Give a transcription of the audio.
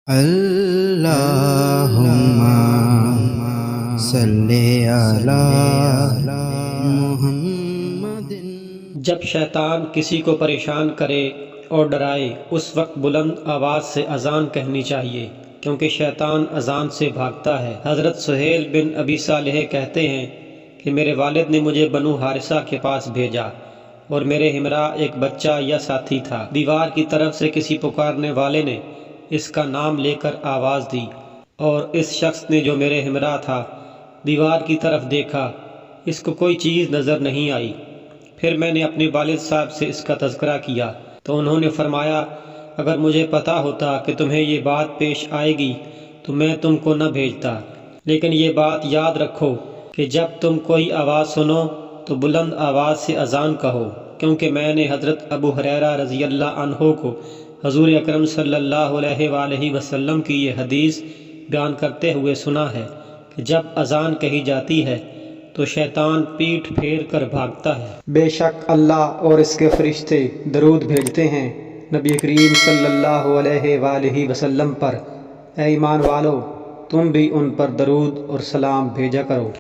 اللہم صلی علی محمد۔ جب شیطان کسی کو پریشان کرے اور ڈرائے اس وقت بلند آواز سے اذان کہنی چاہیے، کیونکہ شیطان اذان سے بھاگتا ہے۔ حضرت سہیل بن ابی صالح کہتے ہیں کہ میرے والد نے مجھے بنو حارثہ کے پاس بھیجا اور میرے ہمراہ ایک بچہ یا ساتھی تھا۔ دیوار کی طرف سے کسی پکارنے والے نے اس کا نام لے کر آواز دی اور اس شخص نے جو میرے ہمراہ تھا دیوار کی طرف دیکھا، اس کو کوئی چیز نظر نہیں آئی۔ پھر میں نے اپنے والد صاحب سے اس کا تذکرہ کیا تو انہوں نے فرمایا، اگر مجھے پتا ہوتا کہ تمہیں یہ بات پیش آئے گی تو میں تم کو نہ بھیجتا، لیکن یہ بات یاد رکھو کہ جب تم کوئی آواز سنو تو بلند آواز سے اذان کہو، کیونکہ میں نے حضرت ابو ہریرہ رضی اللہ عنہ کو حضور اکرم صلی اللہ علیہ وآلہ وسلم کی یہ حدیث بیان کرتے ہوئے سنا ہے کہ جب اذان کہی جاتی ہے تو شیطان پیٹھ پھیر کر بھاگتا ہے۔ بے شک اللہ اور اس کے فرشتے درود بھیجتے ہیں نبی کریم صلی اللہ علیہ وآلہ وسلم پر۔ اے ایمان والو، تم بھی ان پر درود اور سلام بھیجا کرو۔